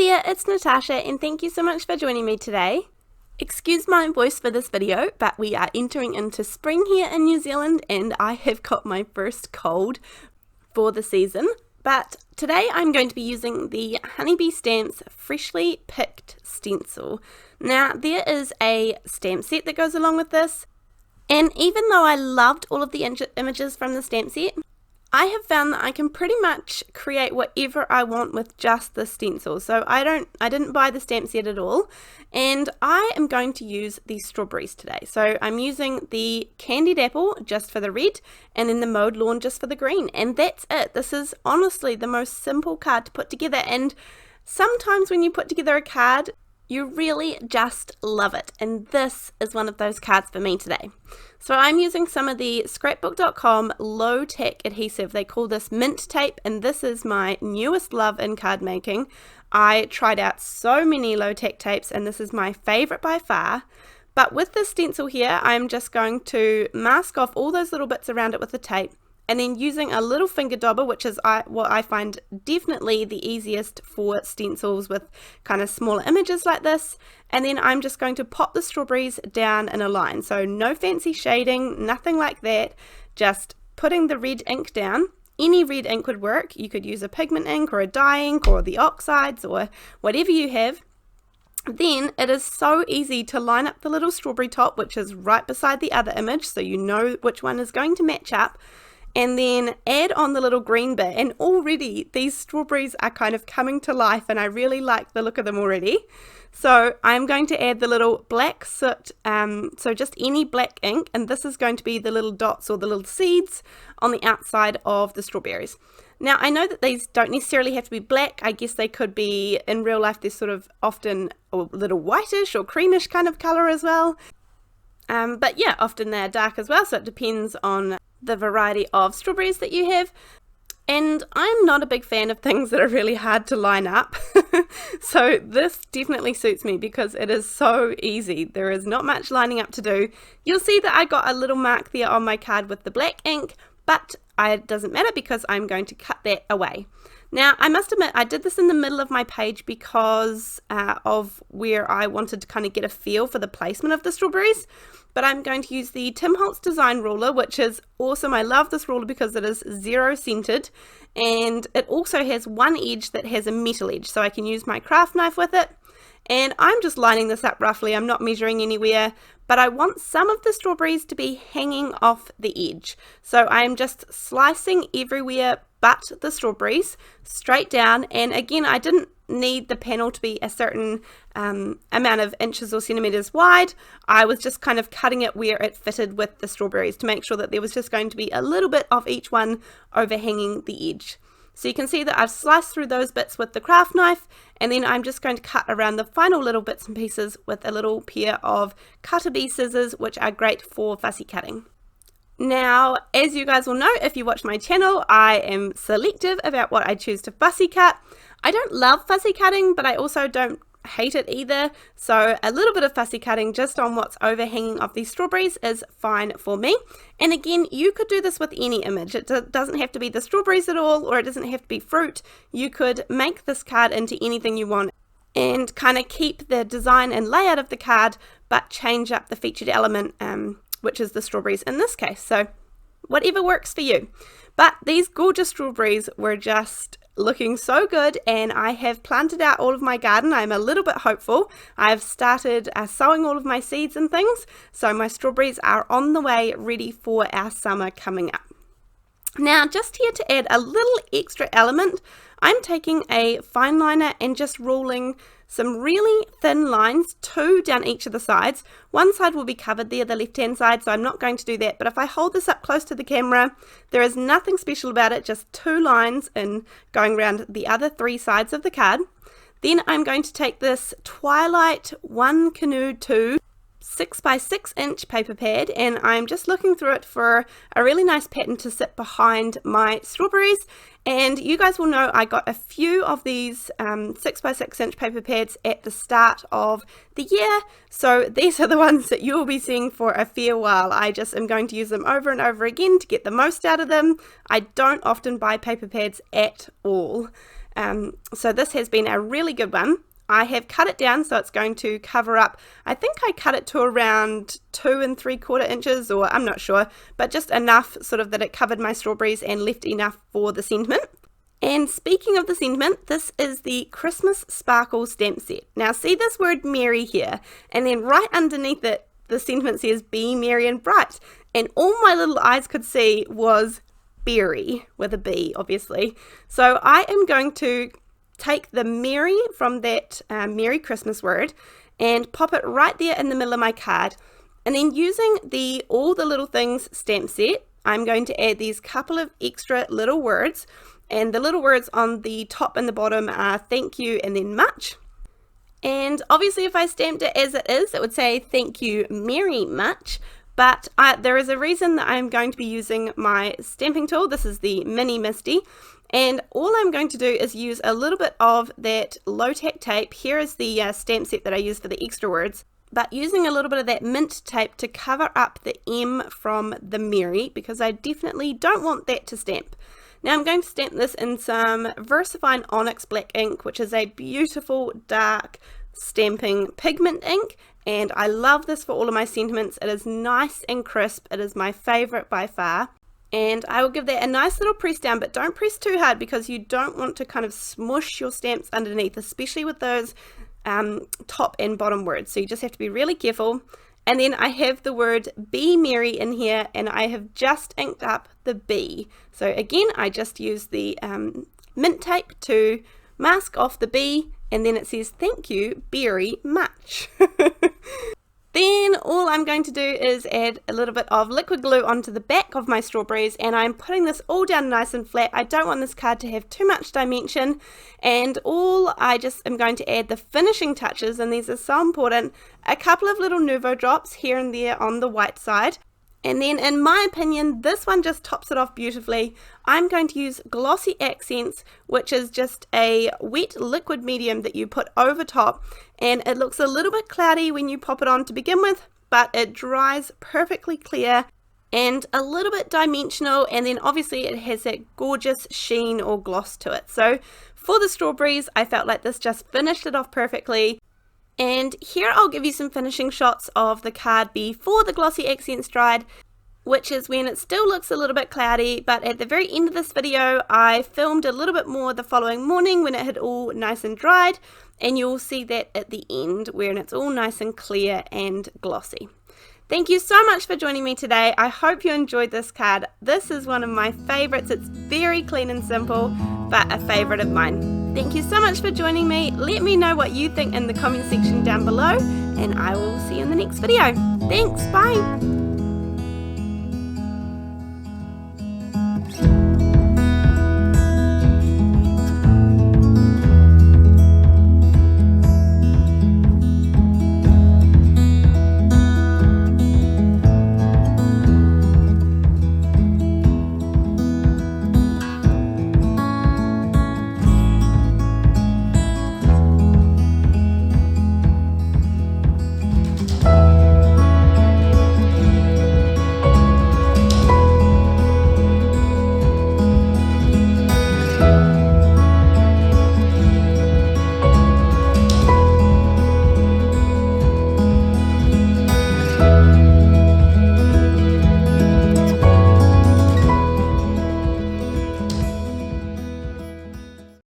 there, it's Natasha and thank you so much for joining me today. Excuse my voice for this video, but we are entering into spring here in New Zealand and I have got my first cold for the season. But today I'm going to be using the Honeybee Stamps Freshly Picked stencil. Now there is a stamp set that goes along with this, and even though I loved all of the images from the stamp set, I have found that I can pretty much create whatever I want with just the stencil. So I didn't buy the stamp set at all, and I am going to use these strawberries today. So I'm using the Candied apple just for the red, and then the Mowed lawn just for the green, and that's it. This is honestly the most simple card to put together, and sometimes when you put together a card, you really just love it, and this is one of those cards for me today. So I'm using some of the scrapbook.com low tack adhesive. They call this mint tape, and this is my newest love in card making. I tried out so many low tack tapes and this is my favorite by far. But with this stencil here, I'm just going to mask off all those little bits around it with the tape, and then using a little finger dauber, which is what I find definitely the easiest for stencils with kind of smaller images like this. And then I'm just going to pop the strawberries down in a line. So no fancy shading, nothing like that. Just putting the red ink down. Any red ink would work. You could use a pigment ink or a dye ink or the Oxides or whatever you have. Then it is so easy to line up the little strawberry top, which is right beside the other image, so you know which one is going to match up. And then add on the little green bit, and already these strawberries are kind of coming to life and I really like the look of them already. So I'm going to add the little black soot, so just any black ink, and this is going to be the little dots or the little seeds on the outside of the strawberries. Now I know that these don't necessarily have to be black. I guess they could be, in real life they're sort of often a little whitish or creamish kind of colour as well. But yeah, often they're dark as well, so it depends on the variety of strawberries that you have. And I'm not a big fan of things that are really hard to line up. So this definitely suits me because it is so easy. There is not much lining up to do. You'll see that I got a little mark there on my card with the black ink, but it doesn't matter because I'm going to cut that away. Now, I must admit, I did this in the middle of my page because of where I wanted to kind of get a feel for the placement of the strawberries. But I'm going to use the Tim Holtz design ruler, which is awesome. I love this ruler because it is zero centered, and it also has one edge that has a metal edge, so I can use my craft knife with it. And I'm just lining this up roughly. I'm not measuring anywhere, but I want some of the strawberries to be hanging off the edge. So I'm just slicing everywhere but the strawberries straight down. And again, I didn't need the panel to be a certain amount of inches or centimeters wide. I was just kind of cutting it where it fitted with the strawberries to make sure that there was just going to be a little bit of each one overhanging the edge. So you can see that I've sliced through those bits with the craft knife, and then I'm just going to cut around the final little bits and pieces with a little pair of cutter bee scissors, which are great for fussy cutting. Now, as you guys will know, if you watch my channel, I am selective about what I choose to fussy cut. I don't love fussy cutting, but I also don't hate it either. So a little bit of fussy cutting just on what's overhanging of these strawberries is fine for me. And again, you could do this with any image. It doesn't have to be the strawberries at all, or it doesn't have to be fruit. You could make this card into anything you want and kind of keep the design and layout of the card, but change up the featured element, which is the strawberries in this case. So whatever works for you. But these gorgeous strawberries were just looking so good, and I have planted out all of my garden. I'm a little bit hopeful. I've started sowing all of my seeds and things, so my strawberries are on the way, ready for our summer coming up. Now, just here to add a little extra element, I'm taking a fine liner and just ruling some really thin lines, 2 down each of the sides. One side will be covered there, the left hand side, so I'm not going to do that. But if I hold this up close to the camera, there is nothing special about it, just 2 lines and going around the other 3 sides of the card. Then I'm going to take this Twilight 1 Canoe 2 6x6 inch paper pad, and I'm just looking through it for a really nice pattern to sit behind my strawberries. And you guys will know I got a few of these 6x6 inch paper pads at the start of the year, so these are the ones that you'll be seeing for a fair while. I just am going to use them over and over again to get the most out of them. I don't often buy paper pads at all. So this has been a really good one. I have cut it down so it's going to cover up, I think I cut it to around 2 3/4 inches, or I'm not sure, but just enough sort of that it covered my strawberries and left enough for the sentiment. And speaking of the sentiment, this is the Christmas Sparkle stamp set. Now see this word merry here, and then right underneath it, the sentiment says be merry and bright. And all my little eyes could see was berry, with a B obviously. So I am going to take the merry from that Merry Christmas word and pop it right there in the middle of my card. And then using the All the Little Things stamp set, I'm going to add these couple of extra little words. And the little words on the top and the bottom are thank you and then much. And obviously if I stamped it as it is, it would say thank you very much. But there is a reason that I'm going to be using my stamping tool. This is the Mini Misty. And all I'm going to do is use a little bit of that low tack tape. Here is the stamp set that I use for the extra words. But using a little bit of that mint tape to cover up the M from the Merry, because I definitely don't want that to stamp. Now I'm going to stamp this in some VersaFine Onyx black ink, which is a beautiful dark stamping pigment ink. And I love this for all of my sentiments. It is nice and crisp. It is my favorite by far. And I will give that a nice little press down, but don't press too hard because you don't want to kind of smush your stamps underneath, especially with those top and bottom words. So you just have to be really careful. And then I have the word be merry in here, and I have just inked up the B. So again, I just use the mint tape to mask off the B, and then it says thank you very much. Then all I'm going to do is add a little bit of liquid glue onto the back of my strawberries, and I'm putting this all down nice and flat. I don't want this card to have too much dimension, and I just am going to add the finishing touches, and these are so important, a couple of little Nuvo drops here and there on the white side. And then in my opinion, this one just tops it off beautifully. I'm going to use Glossy Accents, which is just a wet liquid medium that you put over top, and it looks a little bit cloudy when you pop it on to begin with, but it dries perfectly clear and a little bit dimensional, and then obviously it has that gorgeous sheen or gloss to it. So for the strawberries, I felt like this just finished it off perfectly. And here I'll give you some finishing shots of the card before the Glossy Accents dried, which is when it still looks a little bit cloudy, but at the very end of this video I filmed a little bit more the following morning when it had all nice and dried, and you'll see that at the end where it's all nice and clear and glossy. Thank you so much for joining me today. I hope you enjoyed this card. This is one of my favorites. It's very clean and simple, but a favorite of mine. Thank you so much for joining me. Let me know what you think in the comment section down below, and I will see you in the next video. Thanks, bye.